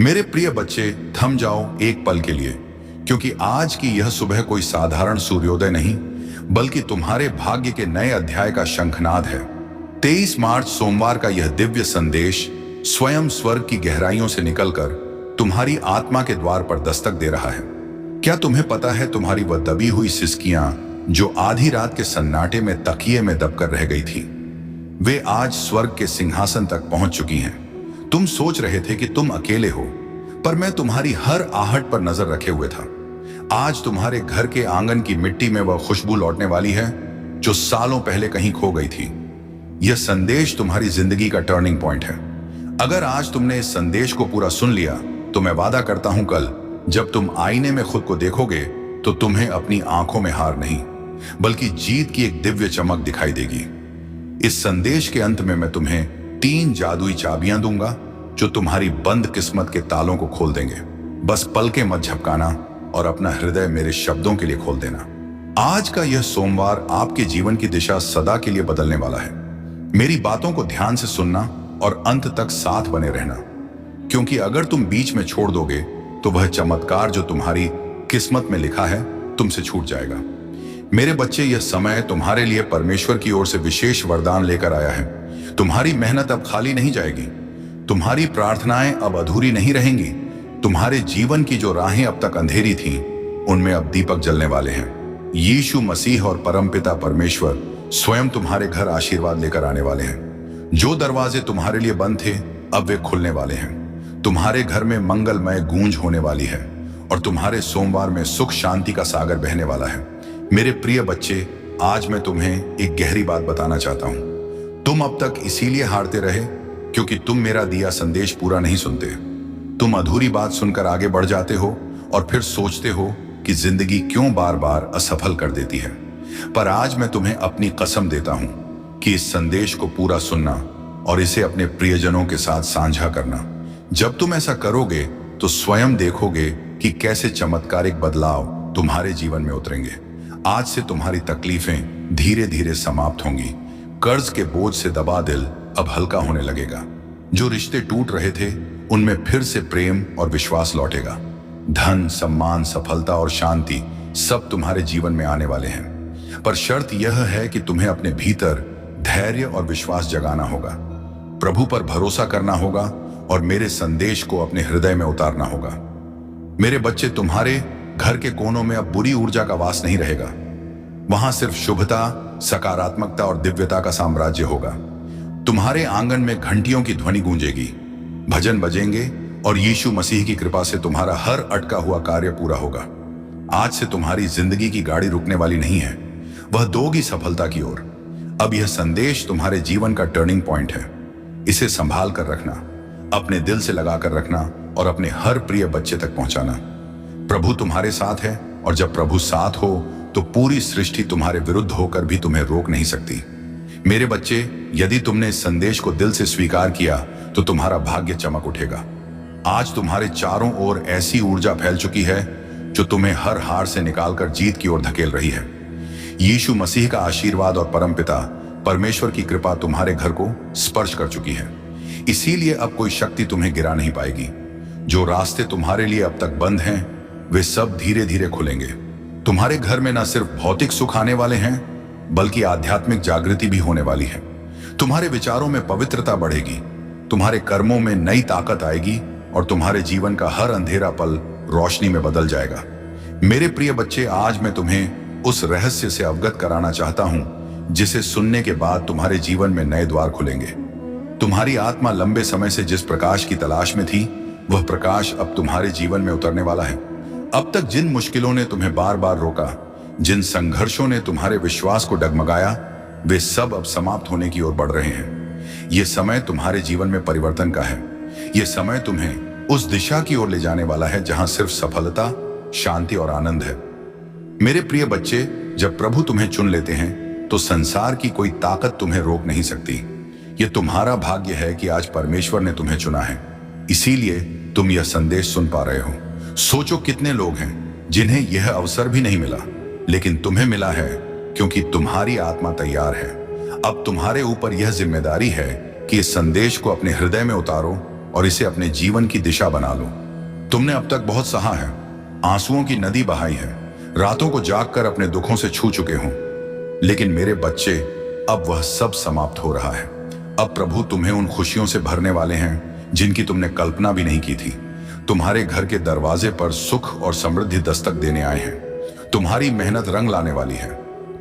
मेरे प्रिय बच्चे, थम जाओ एक पल के लिए, क्योंकि आज की यह सुबह कोई साधारण सूर्योदय नहीं, बल्कि तुम्हारे भाग्य के नए अध्याय का शंखनाद है। 23 मार्च सोमवार का यह दिव्य संदेश स्वयं स्वर्ग की गहराइयों से निकलकर तुम्हारी आत्मा के द्वार पर दस्तक दे रहा है। क्या तुम्हें पता है, तुम्हारी वह दबी हुई सिसकियां जो आधी रात के सन्नाटे में तकिए में दबकर रह गई थी, वे आज स्वर्ग के सिंहासन तक पहुंच चुकी हैं। तुम सोच रहे थे कि तुम अकेले हो, पर मैं तुम्हारी हर आहट पर नजर रखे हुए था। आज तुम्हारे घर के आंगन की मिट्टी में वह खुशबू लौटने वाली है जो सालों पहले कहीं खो गई थी। यह संदेश तुम्हारी जिंदगी का टर्निंग पॉइंट है। अगर आज तुमने इस संदेश को पूरा सुन लिया, तो मैं वादा करता हूं कल जब तुम आईने में खुद को देखोगे तो तुम्हें अपनी आंखों में हार नहीं, बल्कि जीत की एक दिव्य चमक दिखाई देगी। इस संदेश के अंत में मैं तुम्हें 3 जादुई चाबियां दूंगा जो तुम्हारी बंद किस्मत के तालों को खोल देंगे। बस पलकें मत झपकाना और अपना हृदय मेरे शब्दों के लिए खोल देना। आज का यह सोमवार आपके जीवन की दिशा सदा के लिए बदलने वाला है। मेरी बातों को ध्यान से सुनना और अंत तक साथ बने रहना, क्योंकि अगर तुम बीच में छोड़ दोगे तो वह चमत्कार जो तुम्हारी किस्मत में लिखा है तुमसे छूट जाएगा। मेरे बच्चे, यह समय तुम्हारे लिए परमेश्वर की ओर से विशेष वरदान लेकर आया है। तुम्हारी मेहनत अब खाली नहीं जाएगी, तुम्हारी प्रार्थनाएं अब अधूरी नहीं रहेंगी। तुम्हारे जीवन की जो राहें अब तक अंधेरी थीं, उनमें अब दीपक जलने वाले हैं। यीशु मसीह और परमपिता परमेश्वर स्वयं तुम्हारे घर आशीर्वाद लेकर आने वाले हैं। जो दरवाजे तुम्हारे लिए बंद थे, अब वे खुलने वाले हैं। तुम्हारे घर में मंगलमय गूंज होने वाली है और तुम्हारे सोमवार में सुख शांति का सागर बहने वाला है। मेरे प्रिय बच्चे, आज मैं तुम्हें एक गहरी बात बताना चाहता हूं। तुम अब तक इसीलिए हारते रहे क्योंकि तुम मेरा दिया संदेश पूरा नहीं सुनते। तुम अधूरी बात सुनकर आगे बढ़ जाते हो और फिर सोचते हो कि जिंदगी क्यों बार बार असफल कर देती है। पर आज मैं तुम्हें अपनी कसम देता हूं कि इस संदेश को पूरा सुनना और इसे अपने प्रियजनों के साथ साझा करना। जब तुम ऐसा करोगे तो स्वयं देखोगे कि कैसे चमत्कारिक बदलाव तुम्हारे जीवन में उतरेंगे। आज से तुम्हारी तकलीफें धीरे धीरे समाप्त होंगी। कर्ज के बोझ से दबा दिल अब हल्का होने लगेगा। जो रिश्ते टूट रहे थे, उनमें फिर से प्रेम और विश्वास लौटेगा। धन, सम्मान, सफलता और शांति सब तुम्हारे जीवन में आने वाले हैं। पर शर्त यह है कि तुम्हें अपने भीतर धैर्य और विश्वास जगाना होगा, प्रभु पर भरोसा करना होगा और मेरे संदेश को अपने हृदय में उतारना होगा। मेरे बच्चे, तुम्हारे घर के कोनों में अब बुरी ऊर्जा का वास नहीं रहेगा। वहां सिर्फ शुभता, सकारात्मकता और दिव्यता का साम्राज्य होगा। तुम्हारे आंगन में घंटियों की ध्वनि गूंजेगी, भजन बजेंगे और यीशु मसीह की कृपा से तुम्हारा हर अटका हुआ कार्य पूरा होगा। आज से तुम्हारी जिंदगी की गाड़ी रुकने वाली नहीं है, वह दोगी सफलता की ओर। अब यह संदेश तुम्हारे जीवन का टर्निंग पॉइंट है। इसे संभाल कर रखना, अपने दिल से लगाकर रखना और अपने हर प्रिय बच्चे तक पहुंचाना। प्रभु तुम्हारे साथ है और जब प्रभु साथ हो तो पूरी सृष्टि तुम्हारे विरुद्ध होकर भी तुम्हें रोक नहीं सकती। मेरे बच्चे, यदि तुमने इस संदेश को दिल से स्वीकार किया तो तुम्हारा भाग्य चमक उठेगा। आज तुम्हारे चारों ओर ऐसी ऊर्जा फैल चुकी है जो तुम्हें हर हार से निकालकर जीत की ओर धकेल रही है। यीशु मसीह का आशीर्वाद और परमपिता परमेश्वर की कृपा तुम्हारे घर को स्पर्श कर चुकी है। इसीलिए अब कोई शक्ति तुम्हें गिरा नहीं पाएगी। जो रास्ते तुम्हारे लिए अब तक बंद हैं, वे सब धीरे धीरे खुलेंगे। तुम्हारे घर में न सिर्फ भौतिक सुख आने वाले हैं, बल्कि आध्यात्मिक जागृति भी होने वाली है। तुम्हारे विचारों में पवित्रता बढ़ेगी, तुम्हारे कर्मों में नई ताकत आएगी और तुम्हारे जीवन का हर अंधेरा पल रोशनी में बदल जाएगा। मेरे प्रिय बच्चे, आज मैं तुम्हें उस रहस्य से अवगत कराना चाहता हूं जिसे सुनने के बाद तुम्हारे जीवन में नए द्वार खुलेंगे। तुम्हारी आत्मा लंबे समय से जिस प्रकाश की तलाश में थी, वह प्रकाश अब तुम्हारे जीवन में उतरने वाला है। अब तक जिन मुश्किलों ने तुम्हें बार बार रोका, जिन संघर्षों ने तुम्हारे विश्वास को डगमगाया, वे सब अब समाप्त होने की ओर बढ़ रहे हैं। यह समय तुम्हारे जीवन में परिवर्तन का है। यह समय तुम्हें उस दिशा की ओर ले जाने वाला है जहां सिर्फ सफलता, शांति और आनंद है। मेरे प्रिय बच्चे, जब प्रभु तुम्हें चुन लेते हैं तो संसार की कोई ताकत तुम्हें रोक नहीं सकती। यह तुम्हारा भाग्य है कि आज परमेश्वर ने तुम्हें चुना है, इसीलिए तुम यह संदेश सुन पा रहे हो। सोचो, कितने लोग हैं जिन्हें यह अवसर भी नहीं मिला, लेकिन तुम्हें मिला है क्योंकि तुम्हारी आत्मा तैयार है। अब तुम्हारे ऊपर यह जिम्मेदारी है कि इस संदेश को अपने हृदय में उतारो और इसे अपने जीवन की दिशा बना लो। तुमने अब तक बहुत सहा है, आंसुओं की नदी बहाई है, रातों को जागकर अपने दुखों से छू चुके हो। लेकिन मेरे बच्चे, अब वह सब समाप्त हो रहा है। अब प्रभु तुम्हें उन खुशियों से भरने वाले हैं जिनकी तुमने कल्पना भी नहीं की थी। तुम्हारे घर के दरवाजे पर सुख और समृद्धि दस्तक देने आए हैं। तुम्हारी मेहनत रंग लाने वाली है।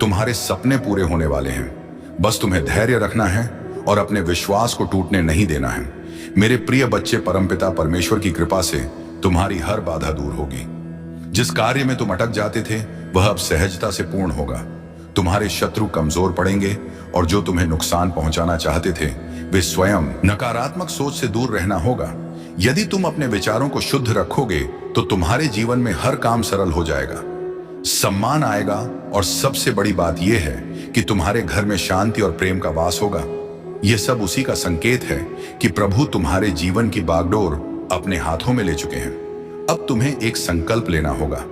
तुम्हारे सपने पूरे होने वाले हैं। बस तुम्हें धैर्य रखना है और अपने विश्वास को टूटने नहीं देना है। मेरे प्रिय बच्चे, परमपिता परमेश्वर की कृपा से तुम्हारी हर बाधा दूर होगी। जिस कार्य में तुम अटक जाते थे वह अब सहजता से पूर्ण होगा। तुम्हारे शत्रु कमजोर पड़ेंगे और जो तुम्हें नुकसान पहुंचाना चाहते थे वे स्वयं। नकारात्मक सोच से दूर रहना होगा। यदि तुम अपने विचारों को शुद्ध रखोगे तो तुम्हारे जीवन में हर काम सरल हो जाएगा, सम्मान आएगा और सबसे बड़ी बात यह है कि तुम्हारे घर में शांति और प्रेम का वास होगा। यह सब उसी का संकेत है कि प्रभु तुम्हारे जीवन की बागडोर अपने हाथों में ले चुके हैं। अब तुम्हें एक संकल्प लेना होगा।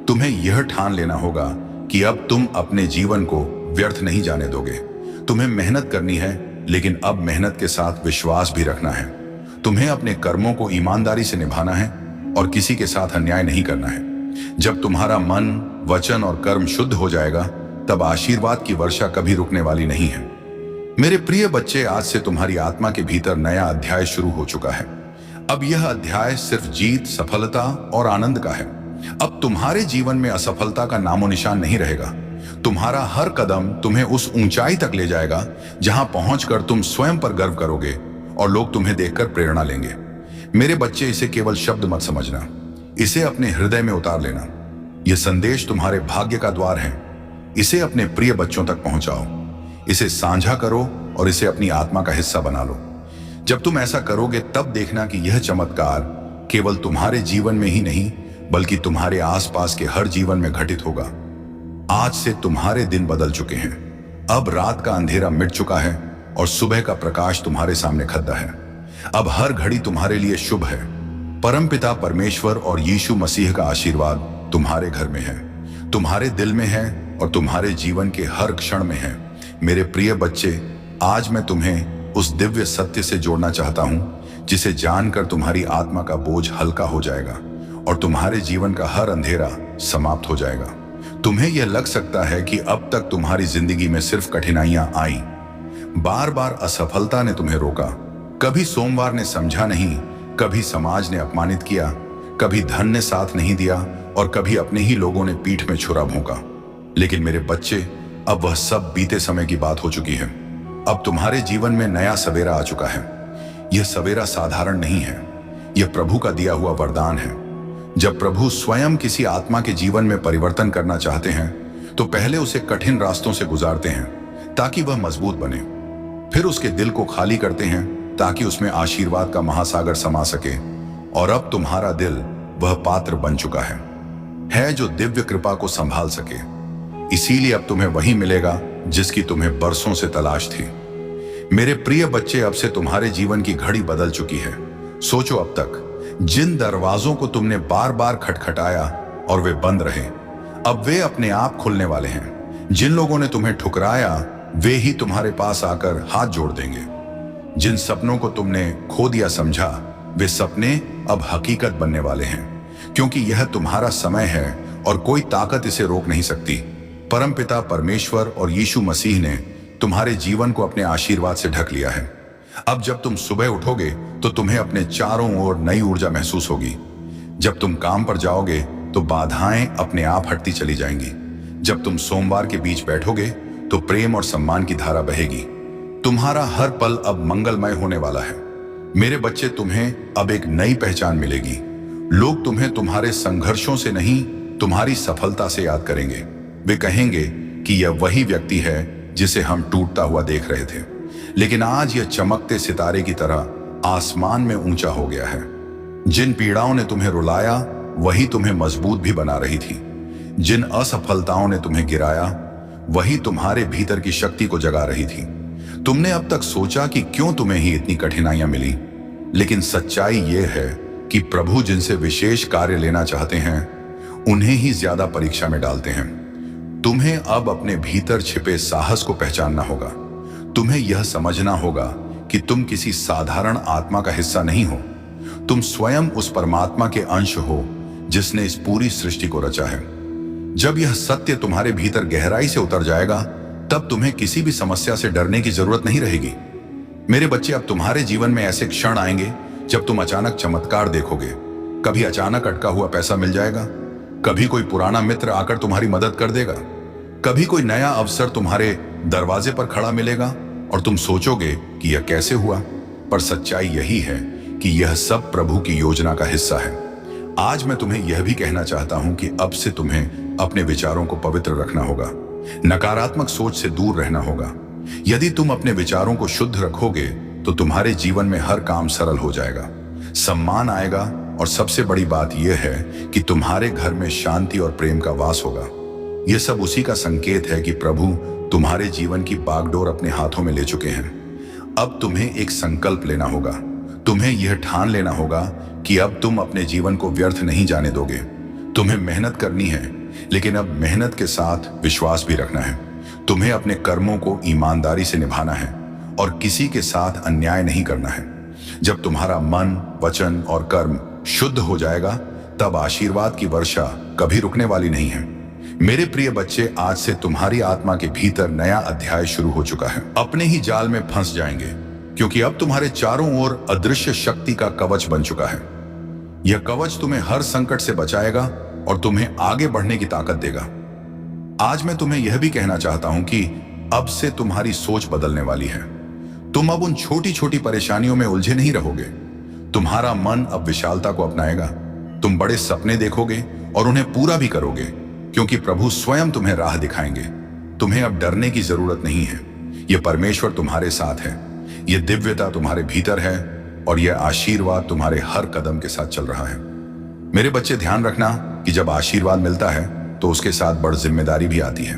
तुम्हें यह ठान लेना होगा कि अब तुम अपने जीवन को व्यर्थ नहीं जाने दोगे। तुम्हें मेहनत करनी है, लेकिन अब मेहनत के साथ विश्वास भी रखना है। तुम्हें अपने कर्मों को ईमानदारी से निभाना है और किसी के साथ अन्याय नहीं करना है। जब तुम्हारा मन, वचन और कर्म शुद्ध हो जाएगा तब आशीर्वाद की वर्षा कभी रुकने वाली नहीं है। मेरे प्रिय बच्चे, आज से तुम्हारी आत्मा के भीतर नया अध्याय शुरू हो चुका है। अब यह अध्याय सिर्फ जीत, सफलता और आनंद का है। अब तुम्हारे जीवन में असफलता का नामो निशान नहीं रहेगा। तुम्हारा हर कदम तुम्हें उस ऊंचाई तक ले जाएगा जहां पहुंचकर तुम स्वयं पर गर्व करोगे और लोग तुम्हें देखकर प्रेरणा लेंगे। मेरे बच्चे, इसे केवल शब्द मत समझना, इसे अपने हृदय में उतार लेना। यह संदेश तुम्हारे भाग्य का द्वार है। इसे अपने प्रिय बच्चों तक पहुंचाओ, इसे साझा करो और इसे अपनी आत्मा का हिस्सा बना लो। जब तुम ऐसा करोगे तब देखना कि यह चमत्कार केवल तुम्हारे जीवन में ही नहीं बल्कि तुम्हारे आसपास के हर जीवन में घटित होगा। आज से तुम्हारे दिन बदल चुके हैं। अब रात का अंधेरा मिट चुका है और सुबह का प्रकाश तुम्हारे सामने खड़ा है। अब हर घड़ी तुम्हारे लिए शुभ है। परमपिता परमेश्वर और यीशु मसीह का आशीर्वाद तुम्हारे घर में है, तुम्हारे दिल में है और तुम्हारे जीवन के हर क्षण में है। मेरे प्रिय बच्चे, आज मैं तुम्हें उस दिव्य सत्य से जोड़ना चाहता हूं जिसे जानकर तुम्हारी आत्मा का बोझ हल्का हो जाएगा और तुम्हारे जीवन का हर अंधेरा समाप्त हो जाएगा। तुम्हें यह लग सकता है कि अब तक तुम्हारी जिंदगी में सिर्फ कठिनाइयां आई, बार बार असफलता ने तुम्हें रोका, कभी सोमवार ने समझा नहीं, कभी समाज ने अपमानित किया, कभी धन ने साथ नहीं दिया और कभी अपने ही लोगों ने पीठ में छुरा भोंका। लेकिन मेरे बच्चे, अब वह सब बीते समय की बात हो चुकी है। अब तुम्हारे जीवन में नया सवेरा आ चुका है। यह सवेरा साधारण नहीं है, यह प्रभु का दिया हुआ वरदान है। जब प्रभु स्वयं किसी आत्मा के जीवन में परिवर्तन करना चाहते हैं तो पहले उसे कठिन रास्तों से गुजारते हैं ताकि वह मजबूत बने। फिर उसके दिल को खाली करते हैं ताकि उसमें आशीर्वाद का महासागर समा सके। और अब तुम्हारा दिल वह पात्र बन चुका है जो दिव्य कृपा को संभाल सके। इसीलिए अब तुम्हें वही मिलेगा जिसकी तुम्हें बरसों से तलाश थी। मेरे प्रिय बच्चे, अब से तुम्हारे जीवन की घड़ी बदल चुकी है। सोचो, अब तक जिन दरवाजों को तुमने बार बार खटखटाया और वे बंद रहे, अब वे अपने आप खुलने वाले हैं। जिन लोगों ने तुम्हें ठुकराया वे ही तुम्हारे पास आकर हाथ जोड़ देंगे। जिन सपनों को तुमने खो दिया समझा, वे सपने अब हकीकत बनने वाले हैं, क्योंकि यह तुम्हारा समय है और कोई ताकत इसे रोक नहीं सकती। परमपिता परमेश्वर और यीशु मसीह ने तुम्हारे जीवन को अपने आशीर्वाद से ढक लिया है। अब जब तुम सुबह उठोगे तो तुम्हें अपने चारों ओर नई ऊर्जा महसूस होगी। जब तुम काम पर जाओगे तो बाधाएं अपने आप हटती चली जाएंगी। जब तुम सोमवार के बीच बैठोगे तो प्रेम और सम्मान की धारा बहेगी। तुम्हारा हर पल अब मंगलमय होने वाला है। मेरे बच्चे, तुम्हें अब एक नई पहचान मिलेगी। लोग तुम्हें तुम्हारे संघर्षों से नहीं, तुम्हारी सफलता से याद करेंगे। वे कहेंगे कि यह वही व्यक्ति है जिसे हम टूटता हुआ देख रहे थे, लेकिन आज यह चमकते सितारे की तरह आसमान में ऊंचा हो गया है। जिन पीड़ाओं ने तुम्हें रुलाया वही तुम्हें मजबूत भी बना रही थी। जिन असफलताओं ने तुम्हें गिराया वही तुम्हारे भीतर की शक्ति को जगा रही थी। तुमने अब तक सोचा कि क्यों तुम्हें ही इतनी कठिनाइयां मिली, लेकिन सच्चाई यह है कि प्रभु जिनसे विशेष कार्य लेना चाहते हैं उन्हें ही ज्यादा परीक्षा में डालते हैं। तुम्हें अब अपने भीतर छिपे साहस को पहचानना होगा। तुम्हें यह समझना होगा कि तुम किसी साधारण आत्मा का हिस्सा नहीं हो, तुम स्वयं उस परमात्मा के अंश हो जिसने इस पूरी सृष्टि को रचा है। जब यह सत्य तुम्हारे भीतर गहराई से उतर जाएगा, तब तुम्हें किसी भी समस्या से डरने की जरूरत नहीं रहेगी। मेरे बच्चे, अब तुम्हारे जीवन में ऐसे क्षण आएंगे जब तुम अचानक चमत्कार देखोगे। कभी अचानक अटका हुआ पैसा मिल जाएगा, कभी कोई पुराना मित्र आकर तुम्हारी मदद कर देगा, कभी कोई नया अवसर तुम्हारे दरवाजे पर खड़ा मिलेगा और तुम सोचोगे कि यह कैसे हुआ। पर सच्चाई यही है कि यह सब प्रभु की योजना का हिस्सा है। आज मैं तुम्हें यह भी कहना चाहता हूं कि अब से तुम्हें अपने विचारों को पवित्र रखना होगा, नकारात्मक सोच से दूर रहना होगा। यदि तुम अपने विचारों को शुद्ध रखोगे तो तुम्हारे जीवन में हर काम सरल हो जाएगा, सम्मान आएगा और सबसे बड़ी बात यह है कि तुम्हारे घर में शांति और प्रेम का वास होगा। यह सब उसी का संकेत है कि प्रभु तुम्हारे जीवन की बागडोर अपने हाथों में ले चुके हैं। अब तुम्हें एक संकल्प लेना होगा। तुम्हें यह ठान लेना होगा कि अब तुम अपने जीवन को व्यर्थ नहीं जाने दोगे। तुम्हें मेहनत करनी है, लेकिन अब मेहनत के साथ विश्वास भी रखना है। तुम्हें अपने कर्मों को ईमानदारी से निभाना है और किसी के साथ अन्याय नहीं करना है। जब तुम्हारा मन, वचन और कर्म शुद्ध हो जाएगा, तब आशीर्वाद की वर्षा कभी रुकने वाली नहीं है। मेरे प्रिय बच्चे, आज से तुम्हारी आत्मा के भीतर नया अध्याय शुरू हो चुका है। अपने ही जाल में फंस जाएंगे, क्योंकि अब तुम्हारे चारों ओर अदृश्य शक्ति का कवच बन चुका है। यह कवच तुम्हें हर संकट से बचाएगा और तुम्हें आगे बढ़ने की ताकत देगा। आज मैं तुम्हें यह भी कहना चाहता हूं कि अब से तुम्हारी सोच बदलने वाली है। तुम अब उन छोटी छोटी परेशानियों में उलझे नहीं रहोगे। तुम्हारा मन अब विशालता को अपनाएगा। तुम बड़े सपने देखोगे और उन्हें पूरा भी करोगे, क्योंकि प्रभु स्वयं तुम्हें राह दिखाएंगे। तुम्हें अब डरने की जरूरत नहीं है। यह परमेश्वर तुम्हारे साथ है, यह दिव्यता तुम्हारे भीतर है और यह आशीर्वाद तुम्हारे हर कदम के साथ चल रहा है। मेरे बच्चे, ध्यान रखना कि जब आशीर्वाद मिलता है तो उसके साथ बड़ी जिम्मेदारी भी आती है।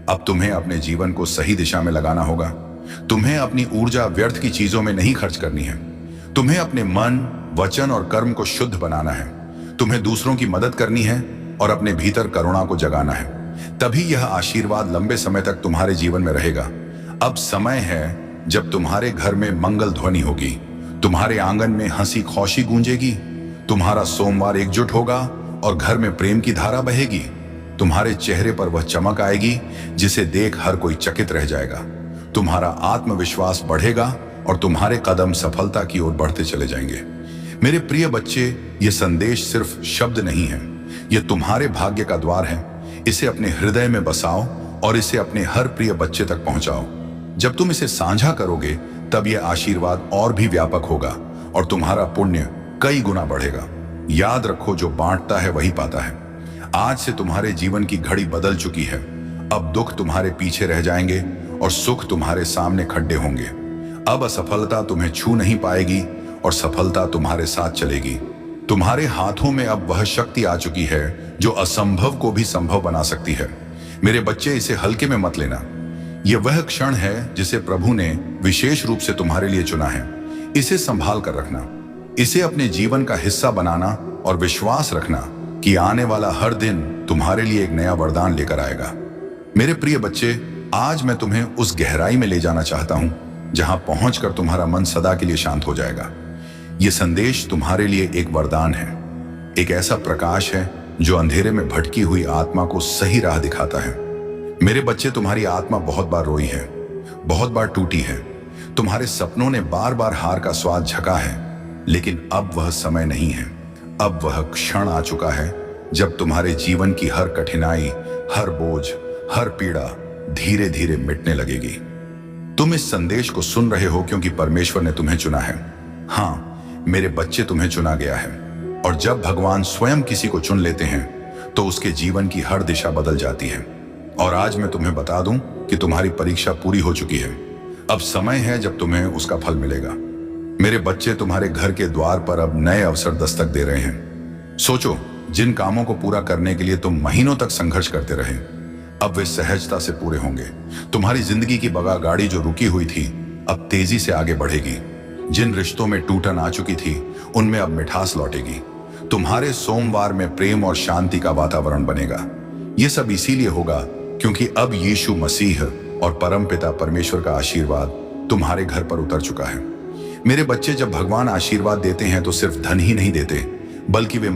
अब तुम्हें अपने जीवन को सही दिशा में लगाना होगा। तुम्हें अपनी ऊर्जा व्यर्थ की चीजों में नहीं खर्च करनी है। तुम्हें अपने मन, वचन और कर्म को शुद्ध बनाना है। तुम्हें दूसरों की मदद करनी है और अपने भीतर करुणा को जगाना है। तभी यह आशीर्वाद लंबे समय तक तुम्हारे जीवन में रहेगा। अब समय है जब तुम्हारे घर में मंगल ध्वनि होगी, तुम्हारे आंगन में हंसी खुशी गूंजेगी, तुम्हारा सोमवार एकजुट होगा और घर में प्रेम की धारा बहेगी। तुम्हारे चेहरे पर वह चमक आएगी जिसे देख हर कोई चकित रह जाएगा। तुम्हारा आत्मविश्वास बढ़ेगा और तुम्हारे कदम सफलता की ओर बढ़ते चले जाएंगे। मेरे प्रिय बच्चे, यह संदेश सिर्फ शब्द नहीं है, यह तुम्हारे भाग्य का द्वार है। इसे अपने हृदय में बसाओ और इसे अपने हर प्रिय बच्चे तक पहुंचाओ। जब तुम इसे साझा करोगे, तब यह आशीर्वाद और भी व्यापक होगा और तुम्हारा पुण्य कई गुना बढ़ेगा। याद रखो, जो बांटता है वही पाता है। आज से तुम्हारे जीवन की घड़ी बदल चुकी है। अब दुख तुम्हारे पीछे रह जाएंगे और सुख तुम्हारे सामने खड्डे होंगे। अब असफलता तुम्हें छू नहीं पाएगी और सफलता तुम्हारे साथ चलेगी। तुम्हारे हाथों में अब वह शक्ति आ चुकी है जो असंभव को भी संभव बना सकती है। मेरे बच्चे, इसे हल्के में मत लेना। यह वह क्षण है जिसे प्रभु ने विशेष रूप से तुम्हारे लिए चुना है। इसे संभाल कर रखना, इसे अपने जीवन का हिस्सा बनाना और विश्वास रखना कि आने वाला हर दिन तुम्हारे लिए एक नया वरदान लेकर आएगा। मेरे प्रिय बच्चे, आज मैं तुम्हें उस गहराई में ले जाना चाहता हूं जहां पहुंचकर तुम्हारा मन सदा के लिए शांत हो जाएगा। यह संदेश तुम्हारे लिए एक वरदान है, एक ऐसा प्रकाश है जो अंधेरे में भटकी हुई आत्मा को सही राह दिखाता है। मेरे बच्चे, तुम्हारी आत्मा बहुत बार रोई है, बहुत बार टूटी है। तुम्हारे सपनों ने बार बार हार का स्वाद झका है, लेकिन अब वह समय नहीं है। अब वह क्षण आ चुका है जब तुम्हारे जीवन की हर कठिनाई, हर बोझ, हर पीड़ा धीरे धीरे मिटने लगेगी। तुम इस संदेश को सुन रहे हो क्योंकि परमेश्वर ने तुम्हें चुना है। हाँ मेरे बच्चे, तुम्हें चुना गया है। और जब भगवान स्वयं किसी को चुन लेते हैं तो उसके जीवन की हर दिशा बदल जाती है। और आज मैं तुम्हें बता दूं कि तुम्हारी परीक्षा पूरी हो चुकी है। अब समय है जब तुम्हें उसका फल मिलेगा। मेरे बच्चे, तुम्हारे घर के द्वार पर अब नए अवसर दस्तक दे रहे हैं। सोचो, जिन कामों को पूरा करने के लिए तुम महीनों तक संघर्ष करते रहे, अब वे सहजता से पूरे होंगे। तुम्हारी जिंदगी की बगा गाड़ी जो रुकी हुई थी, अब तेजी से आगे बढ़ेगी। जिन रिश्तों में टूटन आ चुकी थी, उनमें अब मिठास लौटेगी। तुम्हारे सोमवार में प्रेम और शांति का वातावरण बनेगा। यह सब इसीलिए होगा क्योंकि अब यीशु मसीह और परमपिता परमेश्वर का आशीर्वाद तुम्हारे घर पर उतर चुका है। मेरे बच्चे, जब भगवान आशीर्वाद देते हैं तो सिर्फ धन ही नहीं देते, बल्कि वे